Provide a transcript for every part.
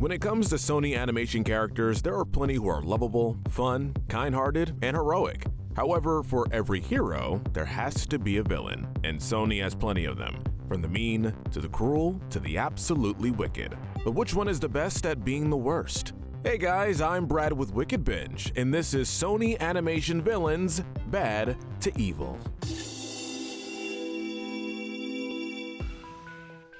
When it comes to Sony Animation characters, there are plenty who are lovable, fun, kind-hearted, and heroic. However, for every hero, there has to be a villain, and Sony has plenty of them, from the mean, to the cruel, to the absolutely wicked. But which one is the best at being the worst? Hey guys, I'm Brad with Wicked Binge, and this is Sony Animation Villains, Bad to Evil.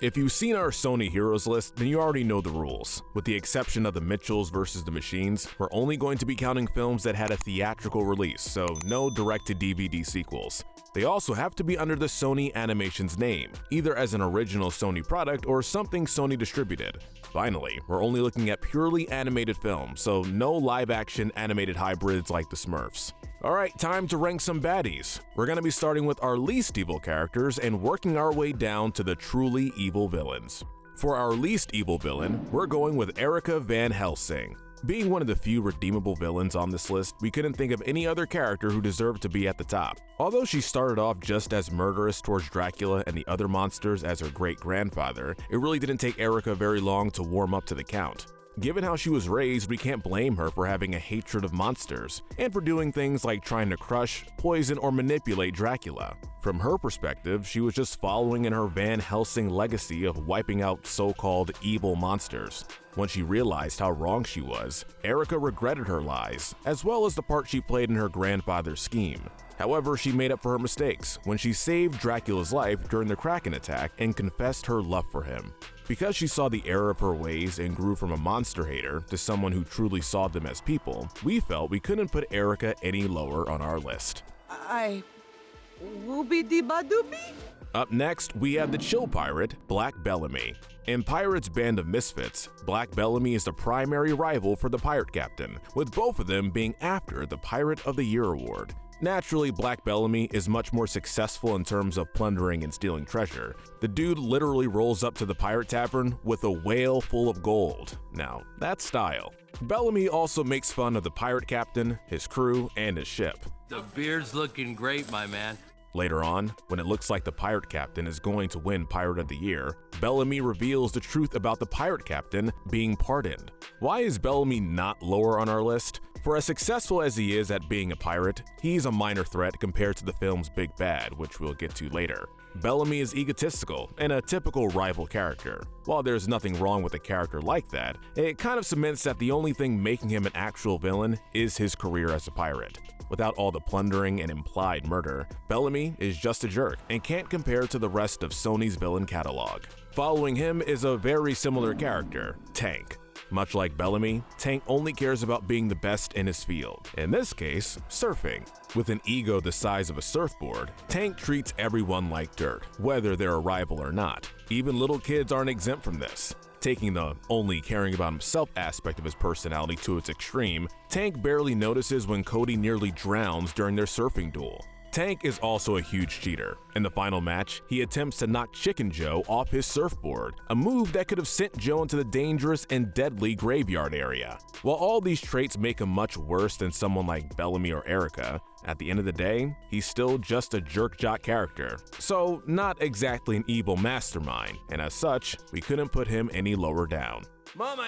If you've seen our Sony Heroes list, then you already know the rules. With the exception of the Mitchells versus the Machines, we're only going to be counting films that had a theatrical release, so no direct-to-DVD sequels. They also have to be under the Sony Animation's name, either as an original Sony product or something Sony distributed. Finally, we're only looking at purely animated films, so no live-action animated hybrids like the Smurfs. Alright, time to rank some baddies. We're going to be starting with our least evil characters and working our way down to the truly evil villains. For our least evil villain, we're going with Erika Van Helsing. Being one of the few redeemable villains on this list, we couldn't think of any other character who deserved to be at the top. Although she started off just as murderous towards Dracula and the other monsters as her great-grandfather, it really didn't take Erika very long to warm up to the count. Given how she was raised, we can't blame her for having a hatred of monsters, and for doing things like trying to crush, poison, or manipulate Dracula. From her perspective, she was just following in her Van Helsing legacy of wiping out so-called evil monsters. Once she realized how wrong she was, Erika regretted her lies, as well as the part she played in her grandfather's scheme. However, she made up for her mistakes when she saved Dracula's life during the Kraken attack and confessed her love for him. Because she saw the error of her ways and grew from a monster hater to someone who truly saw them as people, we felt we couldn't put Erika any lower on our list. Whoopie-dee-ba-doopie? Up next, we have the chill pirate, Black Bellamy. In Pirate's Band of Misfits, Black Bellamy is the primary rival for the pirate captain, with both of them being after the Pirate of the Year award. Naturally, Black Bellamy is much more successful in terms of plundering and stealing treasure. The dude literally rolls up to the pirate tavern with a whale full of gold. Now, that's style. Bellamy also makes fun of the pirate captain, his crew, and his ship. The beard's looking great, my man. Later on, when it looks like the pirate captain is going to win Pirate of the Year, Bellamy reveals the truth about the pirate captain being pardoned. Why is Bellamy not lower on our list? For as successful as he is at being a pirate, he's a minor threat compared to the film's big bad, which we'll get to later. Bellamy is egotistical and a typical rival character. While there's nothing wrong with a character like that, it kind of cements that the only thing making him an actual villain is his career as a pirate. Without all the plundering and implied murder, Bellamy is just a jerk and can't compare to the rest of Sony's villain catalog. Following him is a very similar character, Tank. Much like Bellamy, Tank only cares about being the best in his field, in this case, surfing. With an ego the size of a surfboard, Tank treats everyone like dirt, whether they're a rival or not. Even little kids aren't exempt from this. Taking the only caring about himself aspect of his personality to its extreme, Tank barely notices when Cody nearly drowns during their surfing duel. Tank is also a huge cheater. In the final match, he attempts to knock Chicken Joe off his surfboard, a move that could have sent Joe into the dangerous and deadly graveyard area. While all these traits make him much worse than someone like Bellamy or Erika, at the end of the day, he's still just a jerk-jock character. So, not exactly an evil mastermind, and as such, we couldn't put him any lower down. Mom,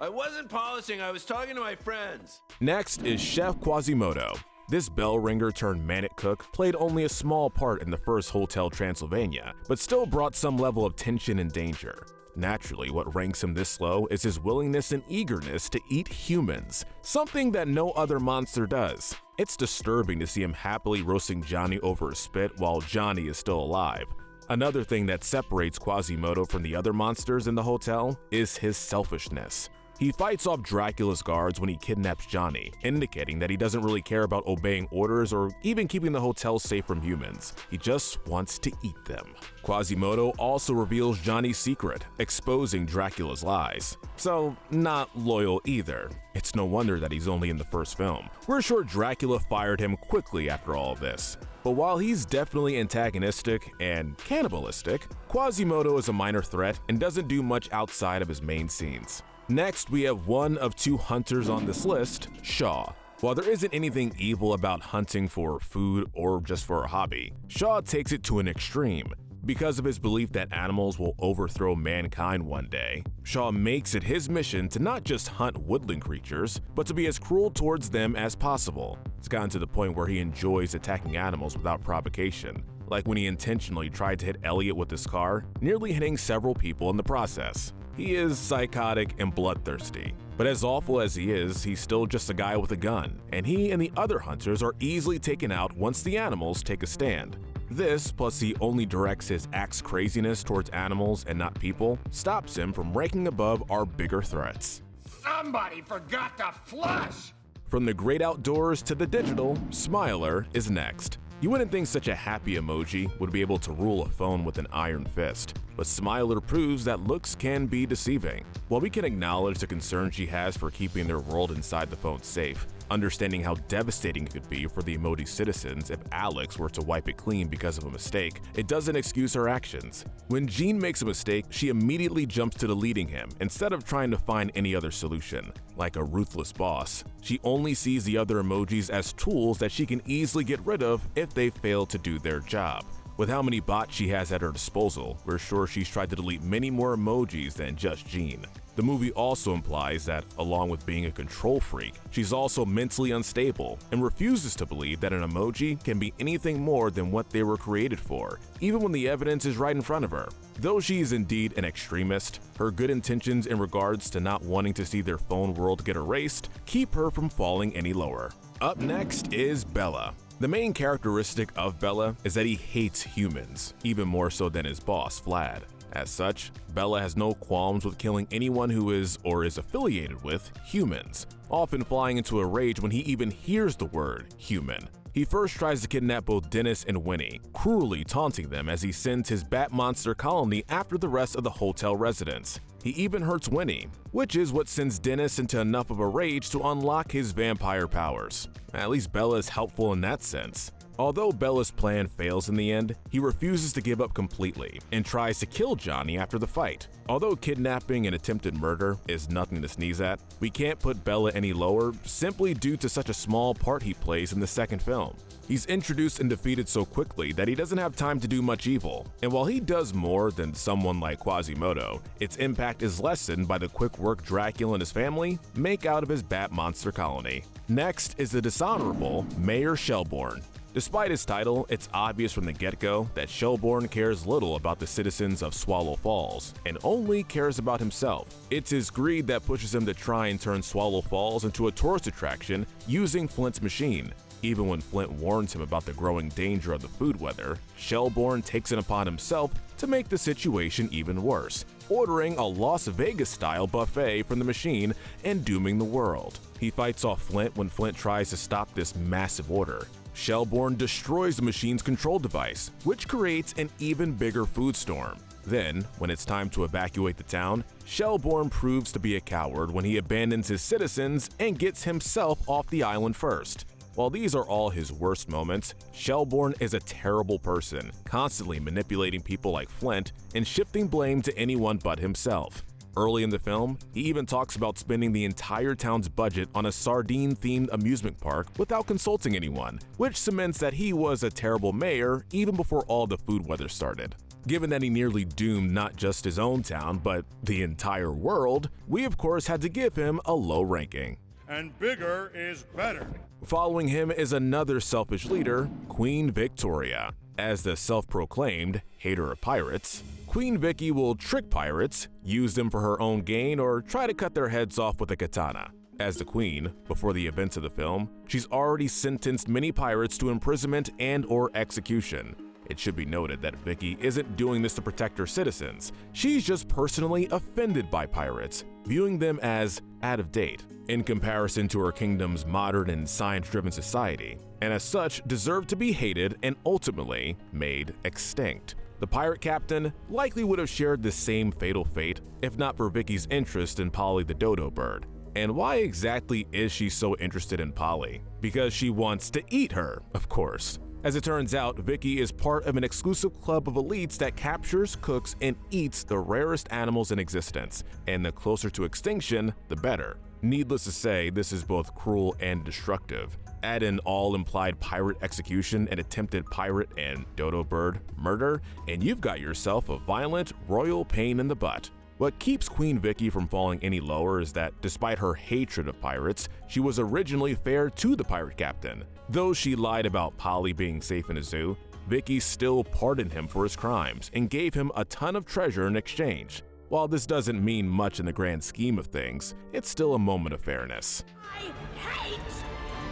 I wasn't polishing, I was talking to my friends. Next is Chef Quasimodo. This bell ringer turned manic cook played only a small part in the first Hotel Transylvania, but still brought some level of tension and danger. Naturally, what ranks him this low is his willingness and eagerness to eat humans, something that no other monster does. It's disturbing to see him happily roasting Johnny over a spit while Johnny is still alive. Another thing that separates Quasimodo from the other monsters in the hotel is his selfishness. He fights off Dracula's guards when he kidnaps Johnny, indicating that he doesn't really care about obeying orders or even keeping the hotel safe from humans. He just wants to eat them. Quasimodo also reveals Johnny's secret, exposing Dracula's lies. So, not loyal either. It's no wonder that he's only in the first film. We're sure Dracula fired him quickly after all of this. But while he's definitely antagonistic and cannibalistic, Quasimodo is a minor threat and doesn't do much outside of his main scenes. Next, we have one of two hunters on this list, Shaw. While there isn't anything evil about hunting for food or just for a hobby, Shaw takes it to an extreme. Because of his belief that animals will overthrow mankind one day, Shaw makes it his mission to not just hunt woodland creatures, but to be as cruel towards them as possible. It's gotten to the point where he enjoys attacking animals without provocation, like when he intentionally tried to hit Elliot with his car, nearly hitting several people in the process. He is psychotic and bloodthirsty, but as awful as he is, he's still just a guy with a gun, and he and the other hunters are easily taken out once the animals take a stand. This, plus he only directs his axe craziness towards animals and not people, stops him from ranking above our bigger threats. Somebody forgot to flush! From the great outdoors to the digital, Smiler is next. You wouldn't think such a happy emoji would be able to rule a phone with an iron fist, but Smiler proves that looks can be deceiving. While we can acknowledge the concern she has for keeping their world inside the phone safe, understanding how devastating it could be for the emoji's citizens if Alex were to wipe it clean because of a mistake, it doesn't excuse her actions. When Jean makes a mistake, she immediately jumps to deleting him instead of trying to find any other solution. Like a ruthless boss, she only sees the other emojis as tools that she can easily get rid of if they fail to do their job. With how many bots she has at her disposal, we're sure she's tried to delete many more emojis than just Jean. The movie also implies that, along with being a control freak, she's also mentally unstable and refuses to believe that an emoji can be anything more than what they were created for, even when the evidence is right in front of her. Though she is indeed an extremist, her good intentions in regards to not wanting to see their phone world get erased keep her from falling any lower. Up next is Bella. The main characteristic of Bella is that he hates humans, even more so than his boss, Vlad. As such, Bella has no qualms with killing anyone who is or is affiliated with humans, often flying into a rage when he even hears the word human. He first tries to kidnap both Dennis and Winnie, cruelly taunting them as he sends his bat monster colony after the rest of the hotel residents. He even hurts Winnie, which is what sends Dennis into enough of a rage to unlock his vampire powers. At least Bella is helpful in that sense. Although Bella's plan fails in the end, he refuses to give up completely and tries to kill Johnny after the fight. Although kidnapping and attempted murder is nothing to sneeze at, we can't put Bella any lower simply due to such a small part he plays in the second film. He's introduced and defeated so quickly that he doesn't have time to do much evil, and while he does more than someone like Quasimodo, its impact is lessened by the quick work Dracula and his family make out of his bat monster colony. Next is the dishonorable Mayor Shelbourne. Despite his title, it's obvious from the get-go that Shelbourne cares little about the citizens of Swallow Falls and only cares about himself. It's his greed that pushes him to try and turn Swallow Falls into a tourist attraction using Flint's machine. Even when Flint warns him about the growing danger of the food weather, Shelbourne takes it upon himself to make the situation even worse, ordering a Las Vegas-style buffet from the machine and dooming the world. He fights off Flint when Flint tries to stop this massive order. Shelbourne destroys the machine's control device, which creates an even bigger food storm. Then, when it's time to evacuate the town, Shelbourne proves to be a coward when he abandons his citizens and gets himself off the island first. While these are all his worst moments, Shelbourne is a terrible person, constantly manipulating people like Flint and shifting blame to anyone but himself. Early in the film, he even talks about spending the entire town's budget on a sardine-themed amusement park without consulting anyone, which cements that he was a terrible mayor even before all the food weather started. Given that he nearly doomed not just his own town, but the entire world, we of course had to give him a low ranking. And bigger is better. Following him is another selfish leader, Queen Victoria. As the self-proclaimed hater of pirates, Queen Vicky will trick pirates, use them for her own gain, or try to cut their heads off with a katana. As the queen, before the events of the film, she's already sentenced many pirates to imprisonment and/or execution. It should be noted that Vicky isn't doing this to protect her citizens. She's just personally offended by pirates, viewing them as out of date in comparison to her kingdom's modern and science-driven society, and as such deserve to be hated and ultimately made extinct. The pirate captain likely would have shared the same fatal fate if not for Vicky's interest in Polly the dodo bird. And why exactly is she so interested in Polly? Because she wants to eat her, of course. As it turns out, Vicky is part of an exclusive club of elites that captures, cooks, and eats the rarest animals in existence, and the closer to extinction, the better. Needless to say, this is both cruel and destructive. Add in all implied pirate execution and attempted pirate and dodo bird murder, and you've got yourself a violent, royal pain in the butt. What keeps Queen Vicky from falling any lower is that despite her hatred of pirates, she was originally fair to the pirate captain. Though she lied about Polly being safe in a zoo, Vicky still pardoned him for his crimes and gave him a ton of treasure in exchange. While this doesn't mean much in the grand scheme of things, it's still a moment of fairness. I hate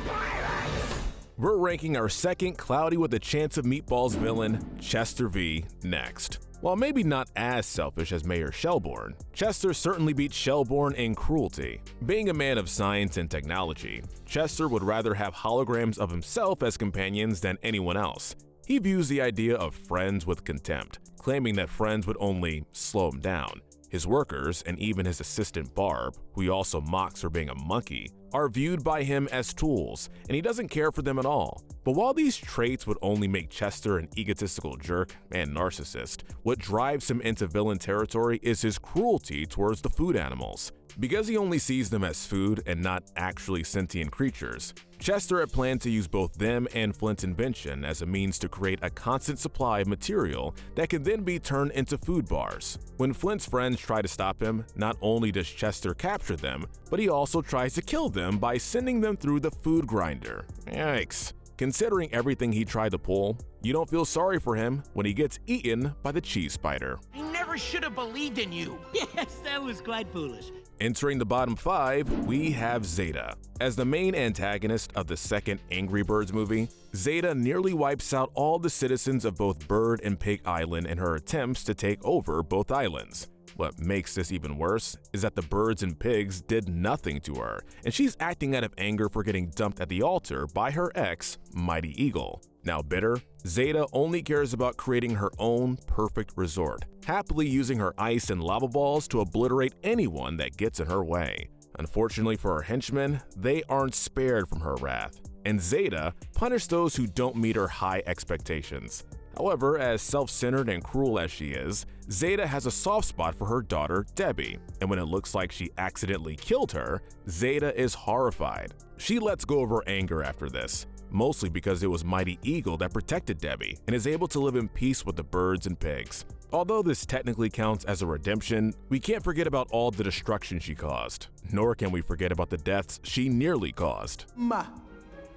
pirates! We're ranking our second cloudy with a chance of meatballs villain, Chester V, next. While maybe not as selfish as Mayor Shelbourne, Chester certainly beats Shelbourne in cruelty. Being a man of science and technology, Chester would rather have holograms of himself as companions than anyone else. He views the idea of friends with contempt, claiming that friends would only slow him down. His workers, and even his assistant Barb, who he also mocks for being a monkey, are viewed by him as tools, and he doesn't care for them at all. But while these traits would only make Chester an egotistical jerk and narcissist, what drives him into villain territory is his cruelty towards the food animals. Because he only sees them as food and not actually sentient creatures, Chester had planned to use both them and Flint's invention as a means to create a constant supply of material that can then be turned into food bars. When Flint's friends try to stop him, not only does Chester capture them, but he also tries to kill them by sending them through the food grinder. Yikes. Considering everything he tried to pull, you don't feel sorry for him when he gets eaten by the cheese spider. I never should have believed in you. Yes, that was quite foolish. Entering the bottom 5, we have Zeta. As the main antagonist of the second Angry Birds movie, Zeta nearly wipes out all the citizens of both Bird and Pig Island in her attempts to take over both islands. What makes this even worse is that the birds and pigs did nothing to her, and she's acting out of anger for getting dumped at the altar by her ex, Mighty Eagle. Now bitter, Zeta only cares about creating her own perfect resort, happily using her ice and lava balls to obliterate anyone that gets in her way. Unfortunately for her henchmen, they aren't spared from her wrath, and Zeta punishes those who don't meet her high expectations. However, as self-centered and cruel as she is, Zeta has a soft spot for her daughter, Debbie, and when it looks like she accidentally killed her, Zeta is horrified. She lets go of her anger after this, mostly because it was Mighty Eagle that protected Debbie and is able to live in peace with the birds and pigs. Although this technically counts as a redemption, we can't forget about all the destruction she caused, nor can we forget about the deaths she nearly caused. Ma,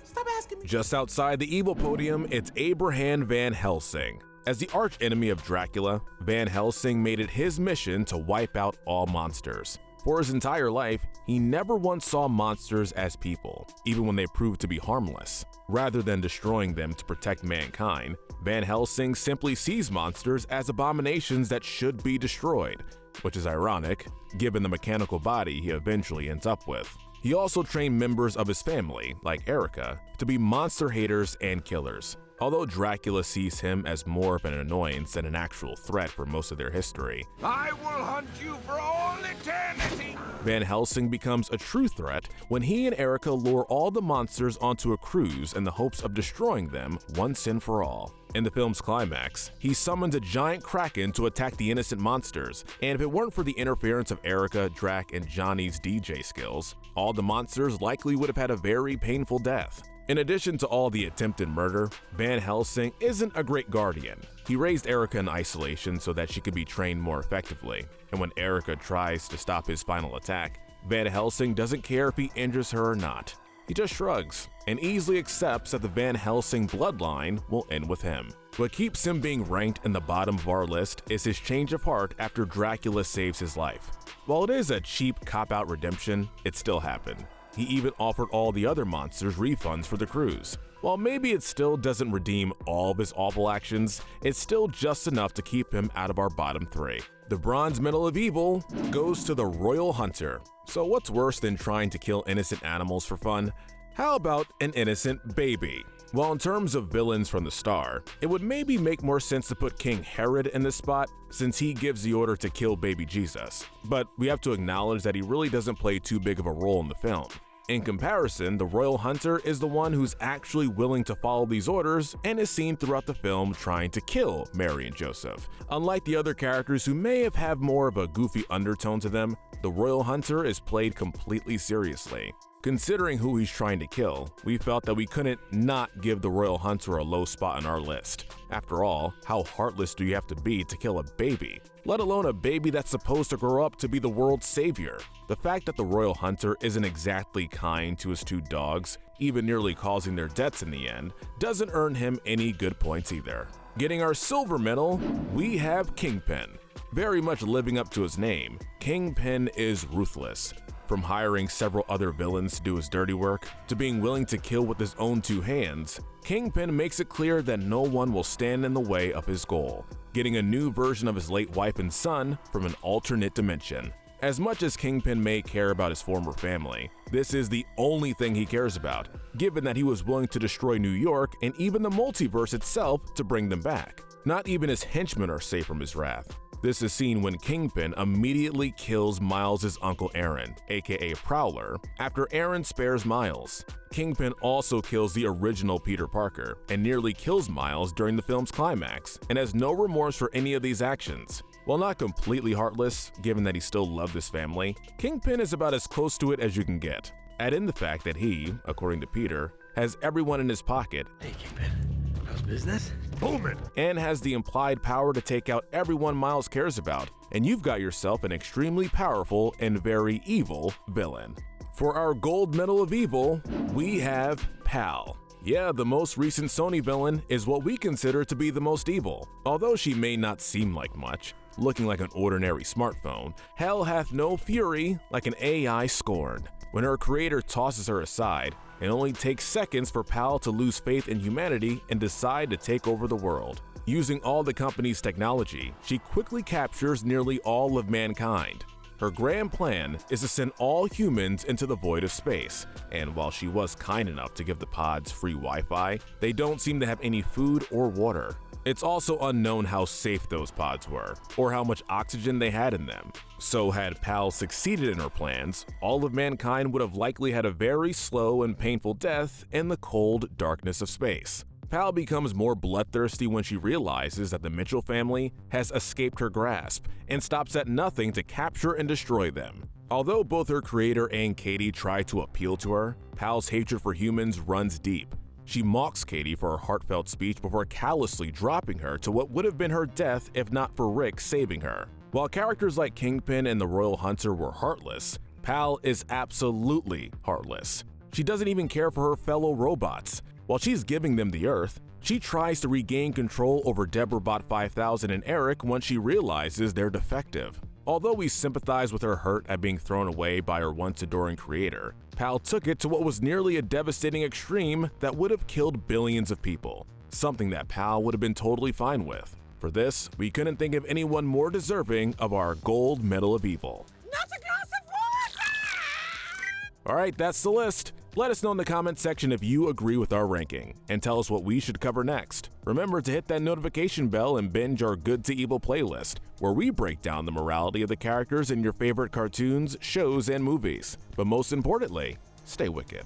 stop asking me. Just outside the evil podium, it's Erika Van Helsing. As the archenemy of Dracula, Van Helsing made it his mission to wipe out all monsters. For his entire life, he never once saw monsters as people, even when they proved to be harmless. Rather than destroying them to protect mankind, Van Helsing simply sees monsters as abominations that should be destroyed, which is ironic, given the mechanical body he eventually ends up with. He also trained members of his family, like Erika, to be monster haters and killers. Although Dracula sees him as more of an annoyance than an actual threat for most of their history, I will hunt you for all eternity. Van Helsing becomes a true threat when he and Erika lure all the monsters onto a cruise in the hopes of destroying them once and for all. In the film's climax, he summons a giant kraken to attack the innocent monsters, and if it weren't for the interference of Erika, Drac, and Johnny's DJ skills, all the monsters likely would have had a very painful death. In addition to all the attempted murder, Van Helsing isn't a great guardian. He raised Erika in isolation so that she could be trained more effectively, and when Erika tries to stop his final attack, Van Helsing doesn't care if he injures her or not. He just shrugs and easily accepts that the Van Helsing bloodline will end with him. What keeps him being ranked in the bottom of our list is his change of heart after Dracula saves his life. While it is a cheap cop-out redemption, it still happened. He even offered all the other monsters refunds for the cruise. While maybe it still doesn't redeem all of his awful actions, it's still just enough to keep him out of our bottom 3. The bronze medal of evil goes to the Royal Hunter. So what's worse than trying to kill innocent animals for fun? How about an innocent baby? Well, in terms of villains from the start, it would maybe make more sense to put King Herod in this spot since he gives the order to kill baby Jesus. But we have to acknowledge that he really doesn't play too big of a role in the film. In comparison, the Royal Hunter is the one who's actually willing to follow these orders and is seen throughout the film trying to kill Mary and Joseph. Unlike the other characters who may have more of a goofy undertone to them, the Royal Hunter is played completely seriously. Considering who he's trying to kill, we felt that we couldn't not give the Royal Hunter a low spot on our list. After all, how heartless do you have to be to kill a baby? Let alone a baby that's supposed to grow up to be the world's savior. The fact that the Royal Hunter isn't exactly kind to his two dogs, even nearly causing their deaths in the end, doesn't earn him any good points either. Getting our silver medal, we have Kingpin. Very much living up to his name, Kingpin is ruthless. From hiring several other villains to do his dirty work, to being willing to kill with his own two hands, Kingpin makes it clear that no one will stand in the way of his goal, getting a new version of his late wife and son from an alternate dimension. As much as Kingpin may care about his former family, this is the only thing he cares about, given that he was willing to destroy New York and even the multiverse itself to bring them back. Not even his henchmen are safe from his wrath. This is seen when Kingpin immediately kills Miles' uncle Aaron, aka Prowler, after Aaron spares Miles. Kingpin also kills the original Peter Parker and nearly kills Miles during the film's climax, and has no remorse for any of these actions. While not completely heartless, given that he still loved his family, Kingpin is about as close to it as you can get. Add in the fact that he, according to Peter, has everyone in his pocket. Hey, Kingpin. How's business? Booming! And has the implied power to take out everyone Miles cares about, and you've got yourself an extremely powerful and very evil villain. For our gold medal of evil, we have Pal. Yeah, the most recent Sony villain is what we consider to be the most evil. Although she may not seem like much, looking like an ordinary smartphone, hell hath no fury like an AI scorned. When her creator tosses her aside, it only takes seconds for Pal to lose faith in humanity and decide to take over the world. Using all the company's technology, she quickly captures nearly all of mankind. Her grand plan is to send all humans into the void of space, and while she was kind enough to give the pods free Wi-Fi, they don't seem to have any food or water. It's also unknown how safe those pods were, or how much oxygen they had in them. So had Pal succeeded in her plans, all of mankind would have likely had a very slow and painful death in the cold darkness of space. Pal becomes more bloodthirsty when she realizes that the Mitchell family has escaped her grasp, and stops at nothing to capture and destroy them. Although both her creator and Katie try to appeal to her, Pal's hatred for humans runs deep. She mocks Katie for her heartfelt speech before callously dropping her to what would have been her death if not for Rick saving her. While characters like Kingpin and the Royal Hunter were heartless, Pal is absolutely heartless. She doesn't even care for her fellow robots. While she's giving them the Earth, she tries to regain control over Deborah 5000 and Eric once she realizes they're defective. Although we sympathize with her hurt at being thrown away by her once adoring creator, Pal took it to what was nearly a devastating extreme that would have killed billions of people, something that Pal would have been totally fine with. For this, we couldn't think of anyone more deserving of our gold medal of evil. Not a glass of water! Alright, that's the list. Let us know in the comments section if you agree with our ranking, and tell us what we should cover next. Remember to hit that notification bell and binge our Good to Evil playlist, where we break down the morality of the characters in your favorite cartoons, shows, and movies. But most importantly, stay wicked.